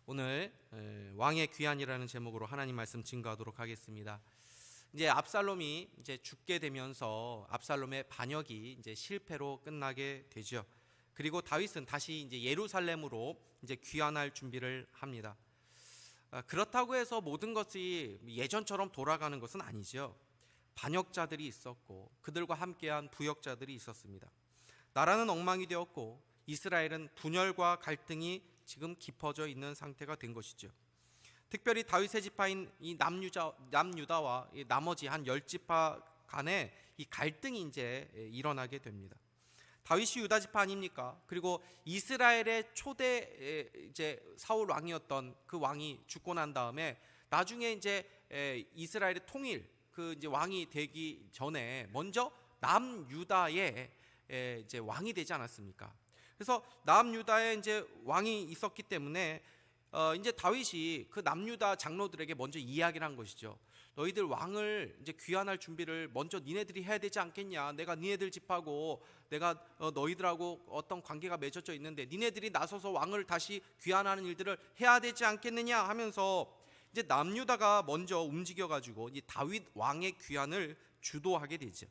오늘 왕의 귀환이라는 제목으로 하나님 말씀 증거하도록 하겠습니다. 이제 압살롬이 이제 죽게 되면서 압살롬의 반역이 이제 실패로 끝나게 되죠. 그리고 다윗은 다시 이제 예루살렘으로 이제 귀환할 준비를 합니다. 그렇다고 해서 모든 것이 예전처럼 돌아가는 것은 아니죠. 반역자들이 있었고 그들과 함께한 부역자들이 있었습니다. 나라는 엉망이 되었고 이스라엘은 분열과 갈등이 지금 깊어져 있는 상태가 된 것이죠. 특별히 다윗의 지파인 이 남유다와 이 나머지 한 10지파 간에 이 갈등이 이제 일어나게 됩니다. 다윗이 유다 지파 아닙니까? 그리고 이스라엘의 초대 이제 사울 왕이었던 그 왕이 죽고 난 다음에 나중에 이제 이스라엘의 통일 그 이제 왕이 되기 전에 먼저 남유다의 이제 왕이 되지 않았습니까? 그래서 남유다에 이제 왕이 있었기 때문에 이제 다윗이 그 남유다 장로들에게 먼저 이야기를 한 것이죠. 너희들 왕을 이제 귀환할 준비를 먼저 니네들이 해야 되지 않겠냐? 내가 니네들 집하고 내가 너희들하고 어떤 관계가 맺어져 있는데 니네들이 나서서 왕을 다시 귀환하는 일들을 해야 되지 않겠느냐 하면서 이제 남유다가 먼저 움직여 가지고 이 다윗 왕의 귀환을 주도하게 되죠.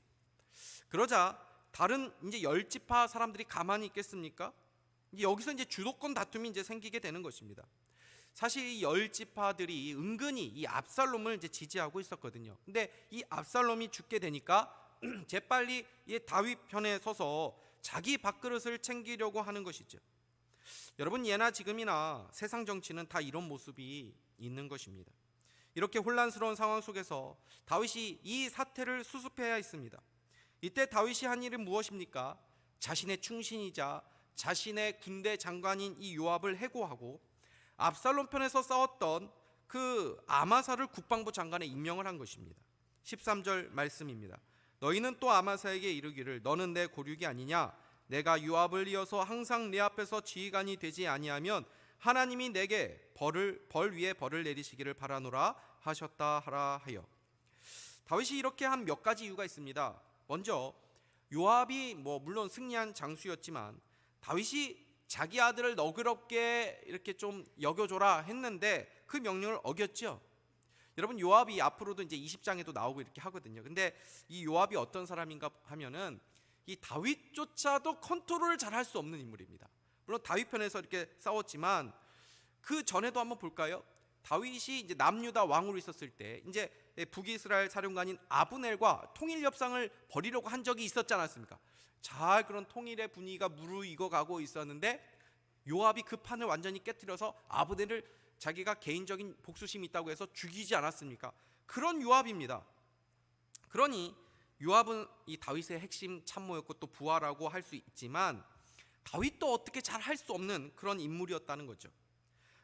그러자 다른 이제 10지파 사람들이 가만히 있겠습니까? 여기서 이제 주도권 다툼이 이제 생기게 되는 것입니다. 사실 이 10지파들이 은근히 이 압살롬을 이제 지지하고 있었거든요. 근데 이 압살롬이 죽게 되니까 재빨리 이 다윗 편에 서서 자기 밥그릇을 챙기려고 하는 것이죠. 여러분, 예나 지금이나 세상 정치는 다 이런 모습이 있는 것입니다. 이렇게 혼란스러운 상황 속에서 다윗이 이 사태를 수습해야 했습니다. 이때 다윗이 한 일은 무엇입니까? 자신의 충신이자 자신의 군대 장관인 이 요압을 해고하고 압살롬 편에서 싸웠던 그 아마사를 국방부 장관에 임명을 한 것입니다. 13절 말씀입니다. 너희는 또 아마사에게 이르기를 너는 내 고륙이 아니냐? 내가 요압을 이어서 항상 내 앞에서 지휘관이 되지 아니하면 하나님이 내게 벌 위에 벌을 내리시기를 바라노라 하셨다 하라 하여. 다윗이 이렇게 한 몇 가지 이유가 있습니다. 먼저 요압이 물론 승리한 장수였지만 다윗이 자기 아들을 너그럽게 이렇게 좀 여겨줘라 했는데 그 명령을 어겼죠. 여러분, 요압이 앞으로도 이제 20장에도 나오고 이렇게 하거든요. 근데 이 요압이 어떤 사람인가 하면은 이 다윗조차도 컨트롤을 잘 할 수 없는 인물입니다. 물론 다윗 편에서 이렇게 싸웠지만 그 전에도 한번 볼까요? 다윗이 이제 남유다 왕으로 있었을 때 이제 북이스라엘 사령관인 아브넬과 통일 협상을 벌이려고 한 적이 있었지 않았습니까? 잘 그런 통일의 분위기가 무르익어 가고 있었는데 요압이 그 판을 완전히 깨뜨려서 아브넬을 자기가 개인적인 복수심이 있다고 해서 죽이지 않았습니까? 그런 요압입니다. 그러니 요압은 이 다윗의 핵심 참모였고 또 부하라고 할 수 있지만 다윗도 어떻게 잘 할 수 없는 그런 인물이었다는 거죠.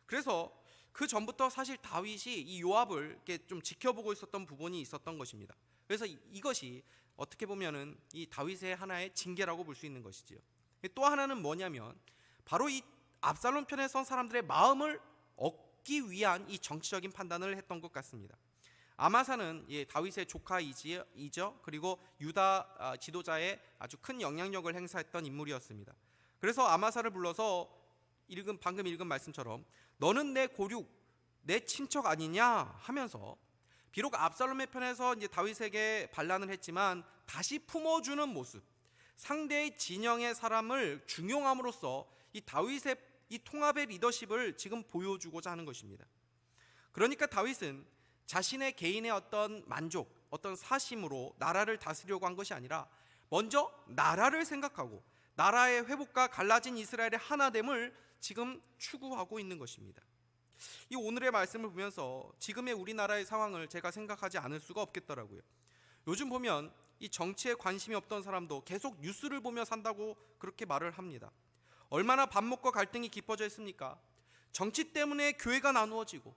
그래서 그 전부터 사실 다윗이 이 요압을 이렇게 좀 지켜보고 있었던 부분이 있었던 것입니다. 그래서 이것이 어떻게 보면은 이 다윗의 하나의 징계라고 볼 수 있는 것이지요. 또 하나는 뭐냐면 바로 이 압살롬 편에 선 사람들의 마음을 얻기 위한 이 정치적인 판단을 했던 것 같습니다. 아마사는 다윗의 조카이죠. 그리고 유다 지도자의 아주 큰 영향력을 행사했던 인물이었습니다. 그래서 아마사를 불러서 방금 읽은 말씀처럼 너는 내 고륙, 내 친척 아니냐 하면서 비록 압살롬의 편에서 이제 다윗에게 반란을 했지만 다시 품어주는 모습, 상대의 진영의 사람을 중용함으로써 이 다윗의 이 통합의 리더십을 지금 보여주고자 하는 것입니다. 그러니까 다윗은 자신의 개인의 어떤 만족, 어떤 사심으로 나라를 다스리려고 한 것이 아니라 먼저 나라를 생각하고 나라의 회복과 갈라진 이스라엘의 하나됨을 지금 추구하고 있는 것입니다. 이 오늘의 말씀을 보면서 지금의 우리나라의 상황을 제가 생각하지 않을 수가 없겠더라고요. 요즘 보면 이 정치에 관심이 없던 사람도 계속 뉴스를 보며 산다고 그렇게 말을 합니다. 얼마나 반목과 갈등이 깊어져 있습니까? 정치 때문에 교회가 나누어지고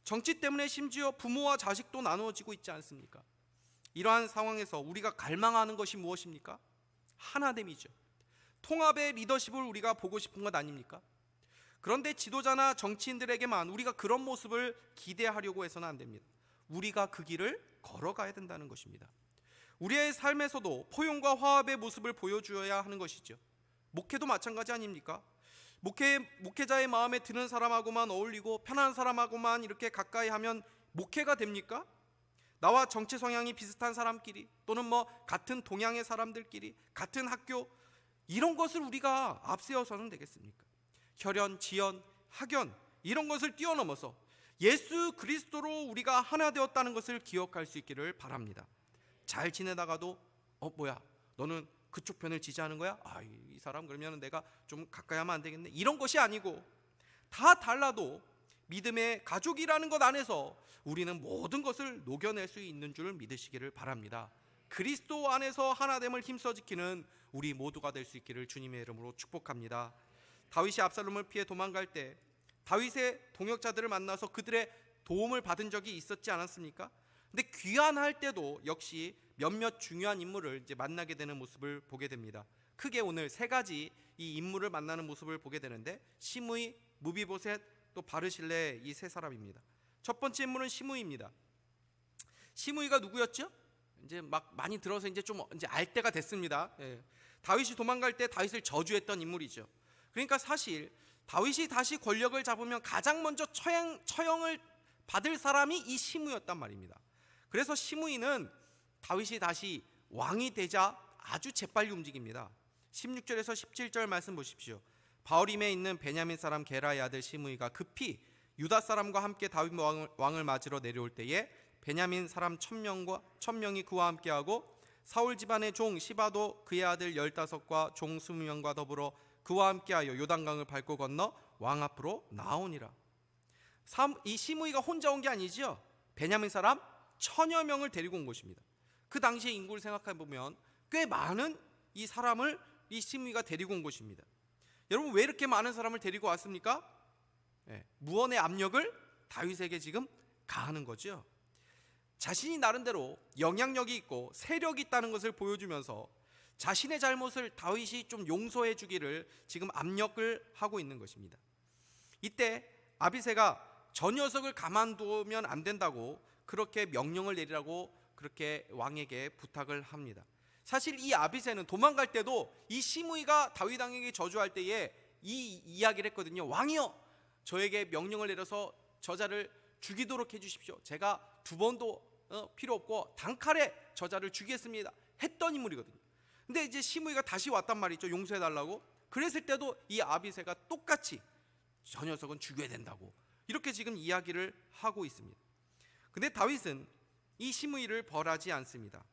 정치 때문에 심지어 부모와 자식도 나누어지고 있지 않습니까? 이러한 상황에서 우리가 갈망하는 것이 무엇입니까? 하나됨이죠. 통합의 리더십을 우리가 보고 싶은 것 아닙니까? 그런데 지도자나 정치인들에게만 우리가 그런 모습을 기대하려고 해서는 안 됩니다. 우리가 그 길을 걸어가야 된다는 것입니다. 우리의 삶에서도 포용과 화합의 모습을 보여주어야 하는 것이죠. 목회도 마찬가지 아닙니까? 목회자의 마음에 드는 사람하고만 어울리고 편한 사람하고만 이렇게 가까이 하면 목회가 됩니까? 나와 정체 성향이 비슷한 사람끼리, 또는 같은 동양의 사람들끼리, 같은 학교, 이런 것을 우리가 앞세워서는 되겠습니까? 혈연, 지연, 학연, 이런 것을 뛰어넘어서 예수 그리스도로 우리가 하나 되었다는 것을 기억할 수 있기를 바랍니다. 잘 지내다가도 뭐야, 너는 그쪽 편을 지지하는 거야? 이 사람 그러면 내가 좀 가까이 하면 안 되겠네, 이런 것이 아니고, 다 달라도 믿음의 가족이라는 것 안에서 우리는 모든 것을 녹여낼 수 있는 줄 믿으시기를 바랍니다. 그리스도 안에서 하나됨을 힘써 지키는 우리 모두가 될 수 있기를 주님의 이름으로 축복합니다. 다윗이 압살롬을 피해 도망갈 때 다윗의 동역자들을 만나서 그들의 도움을 받은 적이 있었지 않았습니까? 근데 귀환할 때도 역시 몇몇 중요한 인물을 이제 만나게 되는 모습을 보게 됩니다. 크게 오늘 세 가지 이 인물을 만나는 모습을 보게 되는데, 시므이, 무비보셋, 또 바르실레, 이 세 사람입니다. 첫 번째 인물은 시므이입니다. 시므이가 누구였죠? 이제 많이 들어서 이제 좀 알 때가 됐습니다. 다윗이 도망갈 때 다윗을 저주했던 인물이죠. 그러니까 사실 다윗이 다시 권력을 잡으면 가장 먼저 처형을 받을 사람이 이 시므이였단 말입니다. 그래서 시므이는 다윗이 다시 왕이 되자 아주 재빨리 움직입니다. 16절에서 17절 말씀 보십시오. 바울임에 있는 베냐민 사람 게라의 아들 시므이가 급히 유다 사람과 함께 다윗 왕을 맞으러 내려올 때에 베냐민 사람 1000명이 그와 함께하고 사울 집안의 종 시바도 그의 아들 15과 종 20명과 더불어 그와 함께하여 요단강을 밟고 건너 왕 앞으로 나오니라. 이 시므이가 혼자 온 게 아니죠. 베냐민 사람 1000여 명을 데리고 온 것입니다. 그 당시의 인구를 생각해 보면 꽤 많은 이 사람을 이 시므이가 데리고 온 것입니다. 여러분, 왜 이렇게 많은 사람을 데리고 왔습니까? 무언의 압력을 다윗에게 지금 가하는 거죠. 자신이 나름대로 영향력이 있고 세력이 있다는 것을 보여주면서 자신의 잘못을 다윗이 좀 용서해 주기를 지금 압력을 하고 있는 것입니다. 이때 아비새가 저 녀석을 가만두면 안 된다고 그렇게 명령을 내리라고 그렇게 왕에게 부탁을 합니다. 사실 이 아비새는 도망갈 때도 이 시므이가 다윗 왕에게 저주할 때에 이 이야기를 했거든요. 왕이여, 저에게 명령을 내려서 저자를 죽이도록 해주십시오. 제가 두 번도 필요 없고 단칼에 저자를 죽이겠습니다 했던 인물이거든요. 근데 이제 시므이가 다시 왔단 말이죠. 용서해달라고. 그랬을 때도 이 아비새가 똑같이 저 녀석은 죽여야 된다고 이렇게 지금 이야기를 하고 있습니다. 근데 다윗은 이 시므이를 벌하지 않습니다.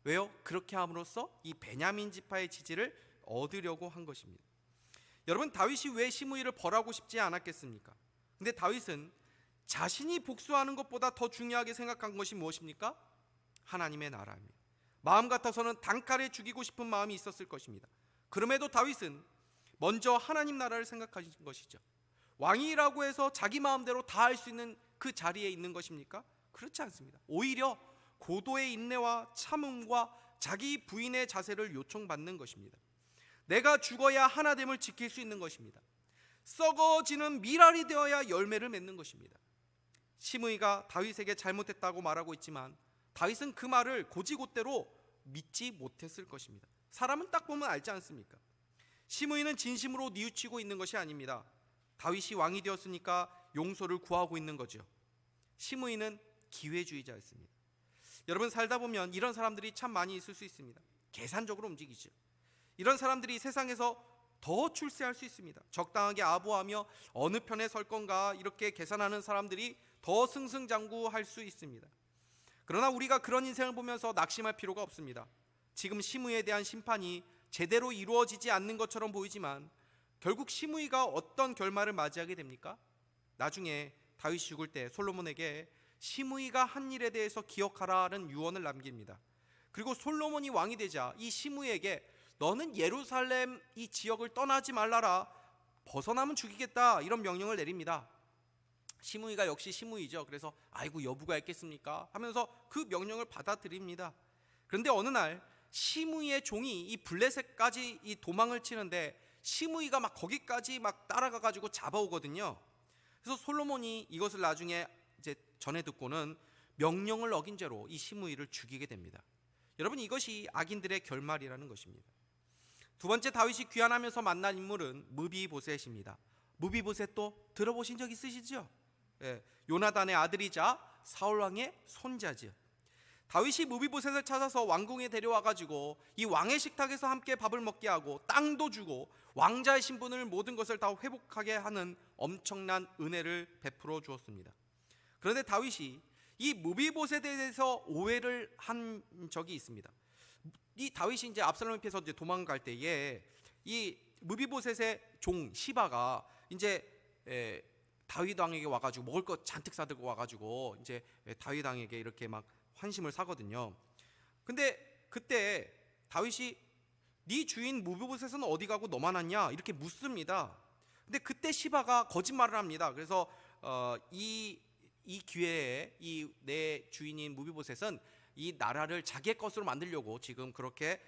왜요? 그렇게 함으로써 이 베냐민 지파의 지지를 얻으려고 한 것입니다. 여러분, 다윗이 왜 시므이를 벌하고 싶지 않았겠습니까? 근데 다윗은 자신이 복수하는 것보다 더 중요하게 생각한 것이 무엇입니까? 하나님의 나라입니다. 마음 같아서는 단칼에 죽이고 싶은 마음이 있었을 것입니다. 그럼에도 다윗은 먼저 하나님 나라를 생각하신 것이죠. 왕이라고 해서 자기 마음대로 다 할 수 있는 그 자리에 있는 것입니까? 그렇지 않습니다. 오히려 고도의 인내와 참음과 자기 부인의 자세를 요청받는 것입니다. 내가 죽어야 하나됨을 지킬 수 있는 것입니다. 썩어지는 밀알이 되어야 열매를 맺는 것입니다. 시므이가 다윗에게 잘못했다고 말하고 있지만 다윗은 그 말을 곧이곧대로 믿지 못했을 것입니다. 사람은 딱 보면 알지 않습니까? 시므이는 진심으로 뉘우치고 있는 것이 아닙니다. 다윗이 왕이 되었으니까 용서를 구하고 있는 거죠. 시므이는 기회주의자였습니다. 여러분, 살다 보면 이런 사람들이 참 많이 있을 수 있습니다. 계산적으로 움직이죠. 이런 사람들이 세상에서 더 출세할 수 있습니다. 적당하게 아부하며 어느 편에 설 건가 이렇게 계산하는 사람들이 더 승승장구할 수 있습니다. 그러나 우리가 그런 인생을 보면서 낙심할 필요가 없습니다. 지금 시므이에 대한 심판이 제대로 이루어지지 않는 것처럼 보이지만 결국 시므이가 어떤 결말을 맞이하게 됩니까? 나중에 다윗이 죽을 때 솔로몬에게 시므이가 한 일에 대해서 기억하라는 유언을 남깁니다. 그리고 솔로몬이 왕이 되자 이 시므이에게 너는 예루살렘 이 지역을 떠나지 말라라, 벗어나면 죽이겠다, 이런 명령을 내립니다. 시므이가 역시 시므이죠. 그래서 아이고 여부가 있겠습니까 하면서 그 명령을 받아들입니다. 그런데 어느 날 시므이의 종이 이 블레셋까지 이 도망을 치는데 시므이가 막 거기까지 막 따라가 가지고 잡아오거든요. 그래서 솔로몬이 이것을 나중에 이제 전해 듣고는 명령을 어긴 죄로 이 시므이를 죽이게 됩니다. 여러분, 이것이 악인들의 결말이라는 것입니다. 두 번째 다윗이 귀환하면서 만난 인물은 무비보셋입니다. 무비보셋도 들어보신 적 있으시죠? 예, 요나단의 아들이자 사울 왕의 손자지요. 다윗이 무비보셋을 찾아서 왕궁에 데려와 가지고 이 왕의 식탁에서 함께 밥을 먹게 하고 땅도 주고 왕자의 신분을 모든 것을 다 회복하게 하는 엄청난 은혜를 베풀어 주었습니다. 그런데 다윗이 이 무비보셋에 대해서 오해를 한 적이 있습니다. 이 다윗이 이제 압살롬에 피해서 이제 도망갈 때에 이 무비보셋의 종 시바가 이제 다윗 왕에게 와가지고 먹을 것 잔뜩 사들고 와가지고 이제 다윗 왕에게 이렇게 막 환심을 사거든요. 근데 그때 다윗이 네 주인 무비보셋은 어디 가고 너만 왔냐 이렇게 묻습니다. 근데 그때 시바가 거짓말을 합니다. 그래서 이 기회에 이 내 주인인 무비보셋은 이 나라를 자기의 것으로 만들려고 지금 그렇게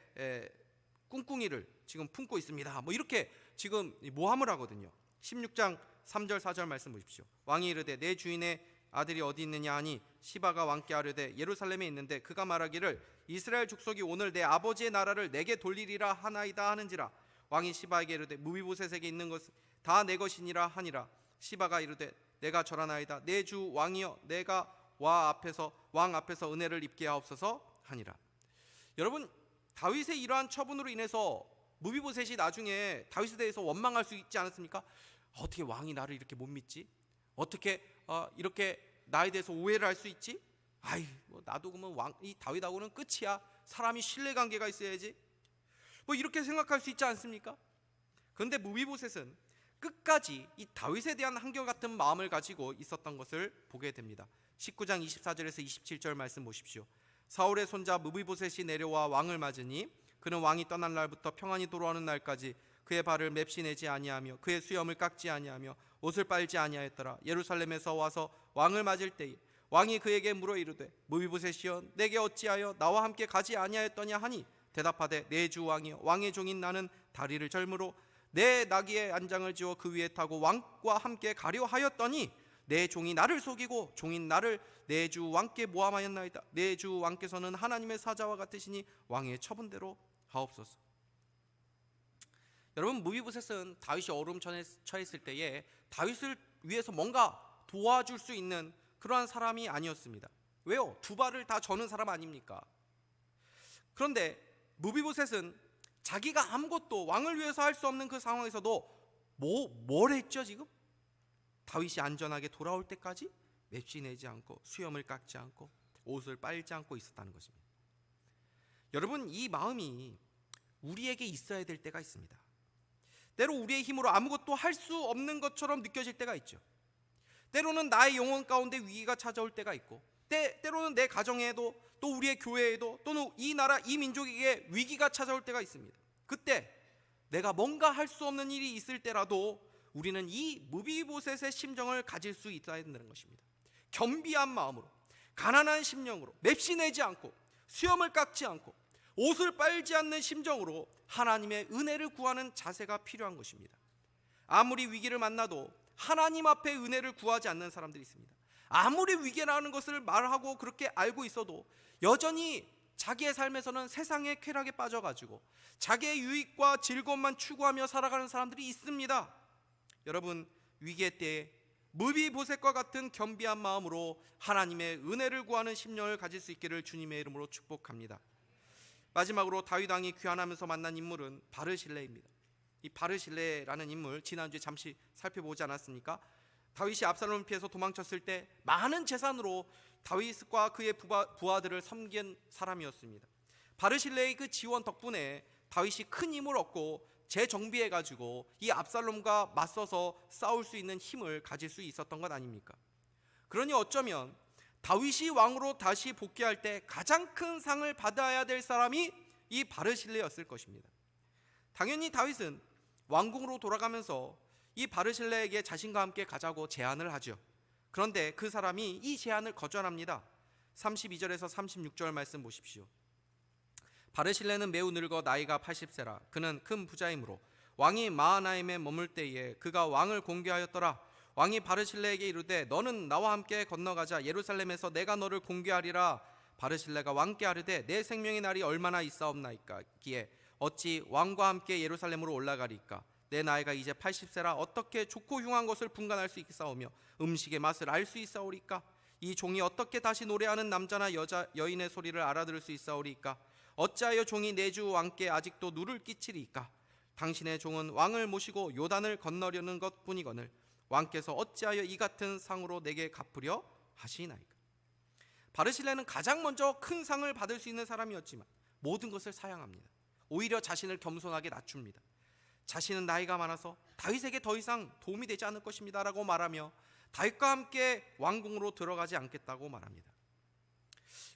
꿍꿍이를 지금 품고 있습니다. 뭐 이렇게 지금 모함을 하거든요. 16장 3절 4절 말씀 보십시오. 왕이 이르되 내 주인의 아들이 어디 있느냐 하니 시바가 왕께 아뢰되 예루살렘에 있는데 그가 말하기를 이스라엘 족속이 오늘 내 아버지의 나라를 내게 돌리리라 하나이다 하는지라. 왕이 시바에게 이르되 무비보셋에게 있는 것은 다 내 것이니라 하니라. 시바가 이르되 내가 절하나이다. 내 주 왕이여 내가 왕 앞에서 은혜를 입게 하옵소서 하니라. 여러분, 다윗의 이러한 처분으로 인해서 무비보셋이 나중에 다윗에 대해서 원망할 수 있지 않았습니까? 어떻게 왕이 나를 이렇게 못 믿지? 어떻게 이렇게 나에 대해서 오해를 할 수 있지? 뭐 나도 그러면 이 다윗하고는 끝이야. 사람이 신뢰관계가 있어야지. 뭐 이렇게 생각할 수 있지 않습니까? 그런데 무비보셋은 끝까지 이 다윗에 대한 한결같은 마음을 가지고 있었던 것을 보게 됩니다. 19장 24절에서 27절 말씀 보십시오. 사울의 손자 무비보셋이 내려와 왕을 맞으니 그는 왕이 떠난 날부터 평안히 돌아오는 날까지 그의 발을 맵시내지 아니하며 그의 수염을 깎지 아니하며 옷을 빨지 아니하였더라. 예루살렘에서 와서 왕을 맞을 때에 왕이 그에게 물어 이르되 무비보셋이여 내게 어찌하여 나와 함께 가지 아니하였더냐 하니 대답하되 내 주 왕이여 왕의 종인 나는 다리를 절므로 내 나귀의 안장을 지어 그 위에 타고 왕과 함께 가려 하였더니 내 종이 나를 속이고 종인 나를 내 주 왕께 모함하였나이다. 내 주 왕께서는 하나님의 사자와 같으시니 왕의 처분대로 하옵소서. 여러분, 무비보셋은 다윗이 어려움 처했을 때에 다윗을 위해서 뭔가 도와줄 수 있는 그러한 사람이 아니었습니다. 왜요? 두 발을 다 저는 사람 아닙니까? 그런데 무비보셋은 자기가 아무것도 왕을 위해서 할 수 없는 그 상황에서도 뭘 했죠 지금? 다윗이 안전하게 돌아올 때까지 맵시내지 않고 수염을 깎지 않고 옷을 빨지 않고 있었다는 것입니다. 여러분, 이 마음이 우리에게 있어야 될 때가 있습니다. 때로 우리의 힘으로 아무것도 할 수 없는 것처럼 느껴질 때가 있죠. 때로는 나의 영혼 가운데 위기가 찾아올 때가 있고 때로는 내 가정에도 또 우리의 교회에도 또는 이 나라 이 민족에게 위기가 찾아올 때가 있습니다. 그때 내가 뭔가 할 수 없는 일이 있을 때라도 우리는 이 무비보셋의 심정을 가질 수 있어야 된다는 것입니다. 겸비한 마음으로 가난한 심령으로 맵시내지 않고 수염을 깎지 않고 옷을 빨지 않는 심정으로 하나님의 은혜를 구하는 자세가 필요한 것입니다. 아무리 위기를 만나도 하나님 앞에 은혜를 구하지 않는 사람들이 있습니다. 아무리 위기라는 것을 말하고 그렇게 알고 있어도 여전히 자기의 삶에서는 세상의 쾌락에 빠져가지고 자기의 유익과 즐거움만 추구하며 살아가는 사람들이 있습니다. 여러분, 위기의 때에 무비보셋과 같은 겸비한 마음으로 하나님의 은혜를 구하는 심령을 가질 수 있기를 주님의 이름으로 축복합니다. 마지막으로 다윗 왕이 귀환하면서 만난 인물은 바르실레입니다. 이 바르실레라는 인물 지난주에 잠시 살펴보지 않았습니까? 다윗이 압살롬을 피해서 도망쳤을 때 많은 재산으로 다윗과 그의 부하들을 섬긴 사람이었습니다. 바르실레의 그 지원 덕분에 다윗이 큰 힘을 얻고 재정비해가지고 이 압살롬과 맞서서 싸울 수 있는 힘을 가질 수 있었던 것 아닙니까? 그러니 어쩌면 다윗이 왕으로 다시 복귀할 때 가장 큰 상을 받아야 될 사람이 이 바르실레였을 것입니다. 당연히 다윗은 왕궁으로 돌아가면서 이 바르실레에게 자신과 함께 가자고 제안을 하죠. 그런데 그 사람이 이 제안을 거절합니다. 32절에서 36절 말씀 보십시오. 바르실레는 매우 늙어 나이가 80세라. 그는 큰 부자이므로 왕이 마하나임에 머물 때에 그가 왕을 공개하였더라. 왕이 바르실레에게 이르되 너는 나와 함께 건너가자. 예루살렘에서 내가 너를 공개하리라. 바르실레가 왕께 아뢰되 내 생명의 날이 얼마나 있사옵나이까 기에 어찌 왕과 함께 예루살렘으로 올라가리까? 내 나이가 이제 80세라 어떻게 좋고 흉한 것을 분간할 수 있사오며 음식의 맛을 알 수 있사오리까? 이 종이 어떻게 다시 노래하는 남자나 여인의 소리를 알아들을 수 있사오리까? 어찌하여 종이 내 주 왕께 아직도 누를 끼치리까? 당신의 종은 왕을 모시고 요단을 건너려는 것뿐이거늘 왕께서 어찌하여 이 같은 상으로 내게 갚으려 하시나이까? 바르실레는 가장 먼저 큰 상을 받을 수 있는 사람이었지만 모든 것을 사양합니다. 오히려 자신을 겸손하게 낮춥니다. 자신은 나이가 많아서 다윗에게 더 이상 도움이 되지 않을 것입니다 라고 말하며 다윗과 함께 왕궁으로 들어가지 않겠다고 말합니다.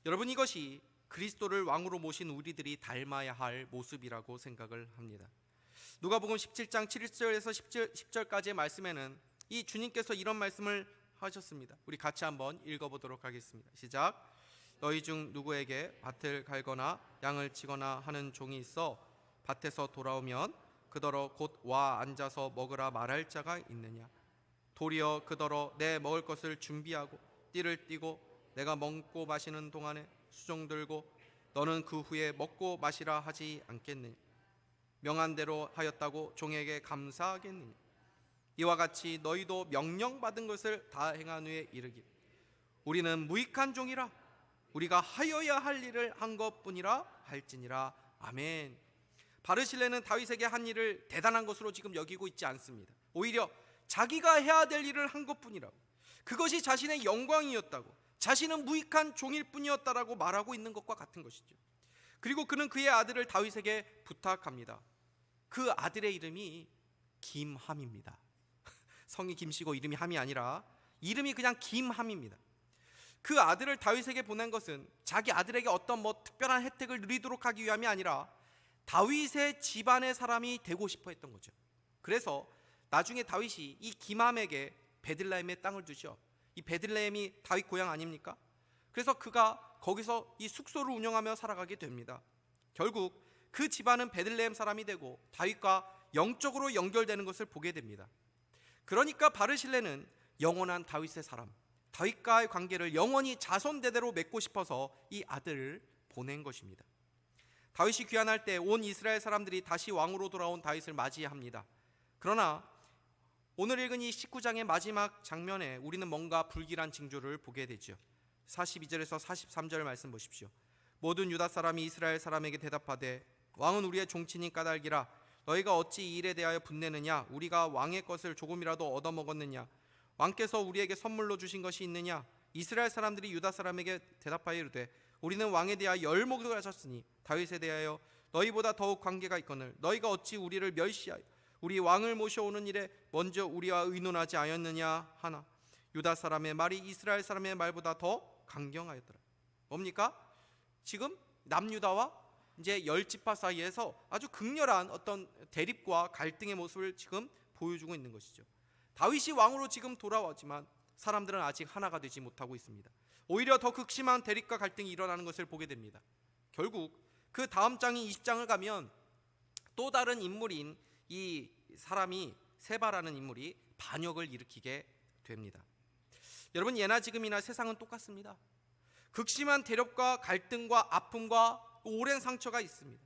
여러분, 이것이 그리스도를 왕으로 모신 우리들이 닮아야 할 모습이라고 생각을 합니다. 누가복음 17장 7절에서 10절까지의 말씀에는 이 주님께서 이런 말씀을 하셨습니다. 우리 같이 한번 읽어보도록 하겠습니다. 시작. 너희 중 누구에게 밭을 갈거나 양을 치거나 하는 종이 있어 밭에서 돌아오면 그더러 곧 와 앉아서 먹으라 말할 자가 있느냐? 도리어 그더러 내 먹을 것을 준비하고 띠를 띠고 내가 먹고 마시는 동안에 수종 들고 너는 그 후에 먹고 마시라 하지 않겠느냐? 명한 대로 하였다고 종에게 감사하겠느냐? 이와 같이 너희도 명령받은 것을 다 행한 후에 이르기를 우리는 무익한 종이라 우리가 하여야 할 일을 한 것뿐이라 할지니라. 아멘. 바르실레는 다윗에게 한 일을 대단한 것으로 지금 여기고 있지 않습니다. 오히려 자기가 해야 될 일을 한 것뿐이라고, 그것이 자신의 영광이었다고, 자신은 무익한 종일 뿐이었다라고 말하고 있는 것과 같은 것이죠. 그리고 그는 그의 아들을 다윗에게 부탁합니다. 그 아들의 이름이 김함입니다. 성이 김씨고 이름이 함이 아니라 이름이 그냥 김함입니다. 그 아들을 다윗에게 보낸 것은 자기 아들에게 어떤 특별한 혜택을 누리도록 하기 위함이 아니라 다윗의 집안의 사람이 되고 싶어 했던 거죠. 그래서 나중에 다윗이 이 김함에게 베들레헴의 땅을 주죠. 이 베들레헴이 다윗 고향 아닙니까? 그래서 그가 거기서 이 숙소를 운영하며 살아가게 됩니다. 결국 그 집안은 베들레헴 사람이 되고 다윗과 영적으로 연결되는 것을 보게 됩니다. 그러니까 바르실레는 영원한 다윗의 사람, 다윗과의 관계를 영원히 자손대대로 맺고 싶어서 이 아들을 보낸 것입니다. 다윗이 귀환할 때 온 이스라엘 사람들이 다시 왕으로 돌아온 다윗을 맞이합니다. 그러나 오늘 읽은 이 19장의 마지막 장면에 우리는 뭔가 불길한 징조를 보게 되죠. 42절에서 43절 말씀 보십시오. 모든 유다 사람이 이스라엘 사람에게 대답하되 왕은 우리의 종친인 까닭이라 너희가 어찌 이 일에 대하여 분내느냐? 우리가 왕의 것을 조금이라도 얻어먹었느냐? 왕께서 우리에게 선물로 주신 것이 있느냐? 이스라엘 사람들이 유다 사람에게 대답하여 이르되 우리는 왕에 대하여 열목을 하셨으니 다윗에 대하여 너희보다 더욱 관계가 있거늘 너희가 어찌 우리를 멸시하여 우리 왕을 모셔오는 일에 먼저 우리와 의논하지 않았느냐 하나. 유다 사람의 말이 이스라엘 사람의 말보다 더 강경하였더라. 뭡니까? 지금 남유다와 이제 열 지파 사이에서 아주 극렬한 어떤 대립과 갈등의 모습을 지금 보여주고 있는 것이죠. 다윗이 왕으로 지금 돌아왔지만 사람들은 아직 하나가 되지 못하고 있습니다. 오히려 더 극심한 대립과 갈등이 일어나는 것을 보게 됩니다. 결국 그 다음 장인 20장을 가면 또 다른 인물인 이 사람이 세바라는 인물이 반역을 일으키게 됩니다. 여러분, 예나 지금이나 세상은 똑같습니다. 극심한 대립과 갈등과 아픔과 오랜 상처가 있습니다.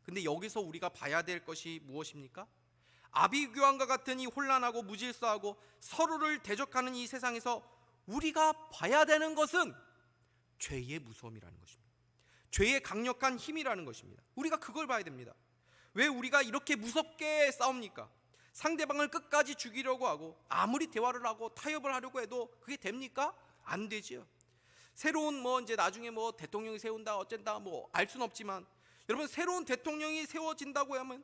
근데 여기서 우리가 봐야 될 것이 무엇입니까? 아비규환과 같은 이 혼란하고 무질서하고 서로를 대적하는 이 세상에서 우리가 봐야 되는 것은 죄의 무서움이라는 것입니다. 죄의 강력한 힘이라는 것입니다. 우리가 그걸 봐야 됩니다. 왜 우리가 이렇게 무섭게 싸웁니까? 상대방을 끝까지 죽이려고 하고 아무리 대화를 하고 타협을 하려고 해도 그게 됩니까? 안 되지요. 새로운 이제 나중에 대통령이 세운다 어쩐다 알 수는 없지만 여러분, 새로운 대통령이 세워진다고 하면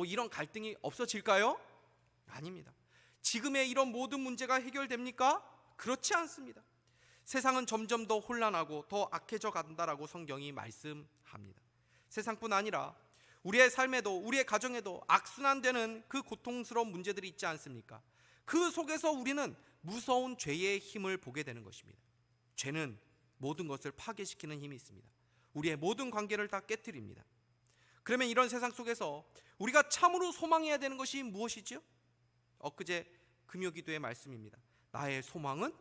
이런 갈등이 없어질까요? 아닙니다. 지금의 이런 모든 문제가 해결됩니까? 그렇지 않습니다. 세상은 점점 더 혼란하고 더 악해져 간다라고 성경이 말씀합니다. 세상뿐 아니라 우리의 삶에도 우리의 가정에도 악순환되는 그 고통스러운 문제들이 있지 않습니까? 그 속에서 우리는 무서운 죄의 힘을 보게 되는 것입니다. 죄는 모든 것을 파괴시키는 힘이 있습니다. 우리의 모든 관계를 다 깨뜨립니다. 그러면 이런 세상 속에서 우리가 참으로 소망해야 되는 것이 무엇이죠? 엊그제 금요기도의 말씀입니다. 나의 소망은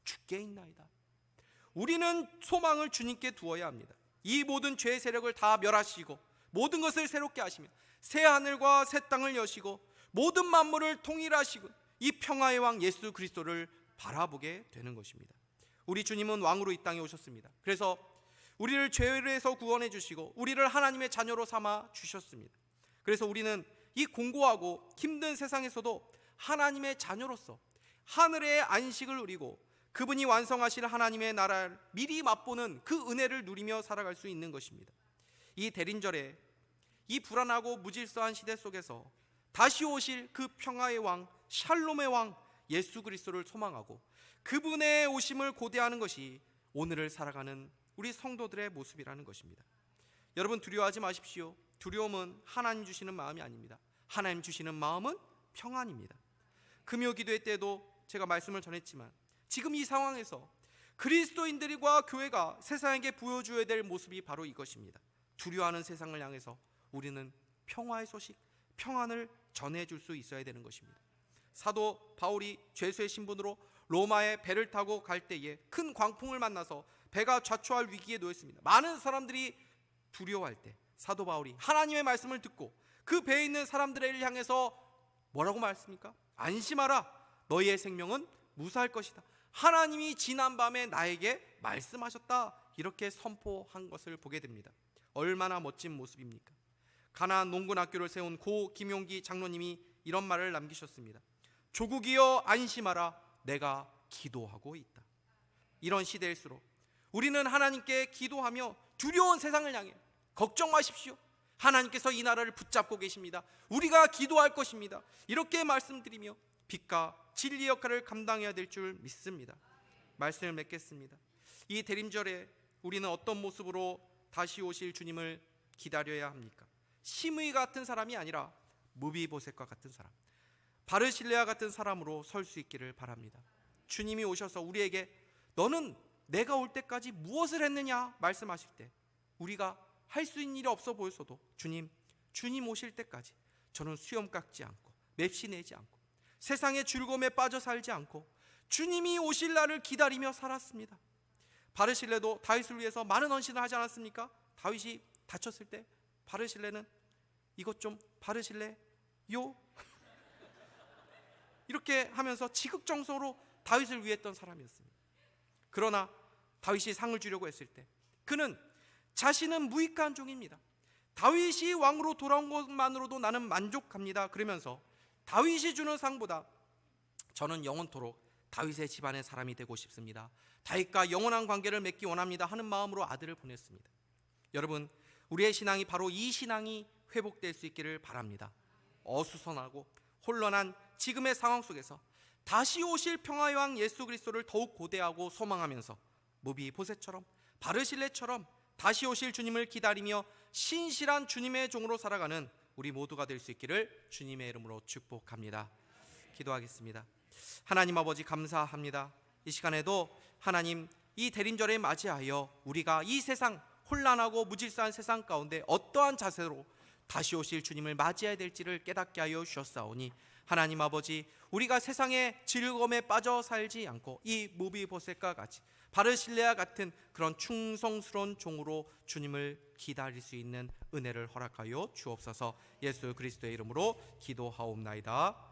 주께 있나이다. 우리는 소망을 주님께 두어야 합니다. 이 모든 죄의 세력을 다 멸하시고 모든 것을 새롭게 하시며 새 하늘과 새 땅을 여시고 모든 만물을 통일하시고 이 평화의 왕 예수 그리스도를 바라보게 되는 것입니다. 우리 주님은 왕으로 이 땅에 오셨습니다. 그래서 우리를 죄에서 구원해 주시고 우리를 하나님의 자녀로 삼아 주셨습니다. 그래서 우리는 이 공고하고 힘든 세상에서도 하나님의 자녀로서 하늘의 안식을 누리고 그분이 완성하실 하나님의 나라를 미리 맛보는 그 은혜를 누리며 살아갈 수 있는 것입니다. 이 대림절에 이 불안하고 무질서한 시대 속에서 다시 오실 그 평화의 왕, 샬롬의 왕 예수 그리스도를 소망하고 그분의 오심을 고대하는 것이 오늘을 살아가는 우리 성도들의 모습이라는 것입니다. 여러분, 두려워하지 마십시오. 두려움은 하나님 주시는 마음이 아닙니다. 하나님 주시는 마음은 평안입니다. 금요 기도회 때도 제가 말씀을 전했지만 지금 이 상황에서 그리스도인들과 교회가 세상에게 보여줘야 될 모습이 바로 이것입니다. 두려워하는 세상을 향해서 우리는 평화의 소식, 평안을 전해줄 수 있어야 되는 것입니다. 사도 바울이 죄수의 신분으로 로마에 배를 타고 갈 때에 큰 광풍을 만나서 배가 좌초할 위기에 놓였습니다. 많은 사람들이 두려워할 때 사도 바울이 하나님의 말씀을 듣고 그 배에 있는 사람들을 향해서 뭐라고 말했습니까? 안심하라, 너희의 생명은 무사할 것이다. 하나님이 지난밤에 나에게 말씀하셨다, 이렇게 선포한 것을 보게 됩니다. 얼마나 멋진 모습입니까? 가나안 농군학교를 세운 고 김용기 장로님이 이런 말을 남기셨습니다. 조국이여 안심하라, 내가 기도하고 있다. 이런 시대일수록 우리는 하나님께 기도하며 두려운 세상을 향해 걱정 마십시오, 하나님께서 이 나라를 붙잡고 계십니다, 우리가 기도할 것입니다, 이렇게 말씀드리며 빛과 진리 역할을 감당해야 될 줄 믿습니다. 말씀을 맺겠습니다. 이 대림절에 우리는 어떤 모습으로 다시 오실 주님을 기다려야 합니까? 심의 같은 사람이 아니라 무비보셋과 같은 사람, 바르실레아 같은 사람으로 설 수 있기를 바랍니다. 주님이 오셔서 우리에게 너는 내가 올 때까지 무엇을 했느냐 말씀하실 때 우리가 할 수 있는 일이 없어 보였어도 주님 오실 때까지 저는 수염 깎지 않고 맵시 내지 않고 세상의 즐거움에 빠져 살지 않고 주님이 오실 날을 기다리며 살았습니다. 바르실레도 다윗을 위해서 많은 헌신을 하지 않았습니까? 다윗이 다쳤을 때 바르실레는 이것 좀 바르실래요? 이렇게 하면서 지극정성으로 다윗을 위했던 사람이었습니다. 그러나 다윗이 상을 주려고 했을 때 그는 자신은 무익한 종입니다, 다윗이 왕으로 돌아온 것만으로도 나는 만족합니다, 그러면서 다윗이 주는 상보다 저는 영원토록 다윗의 집안의 사람이 되고 싶습니다, 다윗과 영원한 관계를 맺기 원합니다 하는 마음으로 아들을 보냈습니다. 여러분, 우리의 신앙이 바로 이 신앙이 회복될 수 있기를 바랍니다. 어수선하고 혼란한 지금의 상황 속에서 다시 오실 평화의 왕 예수 그리스도를 더욱 고대하고 소망하면서 무비보셋처럼 바르실레처럼 다시 오실 주님을 기다리며 신실한 주님의 종으로 살아가는 우리 모두가 될 수 있기를 주님의 이름으로 축복합니다. 기도하겠습니다. 하나님 아버지, 감사합니다. 이 시간에도 하나님, 이 대림절에 맞이하여 우리가 이 세상 혼란하고 무질서한 세상 가운데 어떠한 자세로 다시 오실 주님을 맞이해야 될지를 깨닫게 하여 주셨사오니 하나님 아버지, 우리가 세상의 즐거움에 빠져 살지 않고 이 무비보셋과 같이 바르실레아 같은 그런 충성스러운 종으로 주님을 기다릴 수 있는 은혜를 허락하여 주옵소서. 예수 그리스도의 이름으로 기도하옵나이다.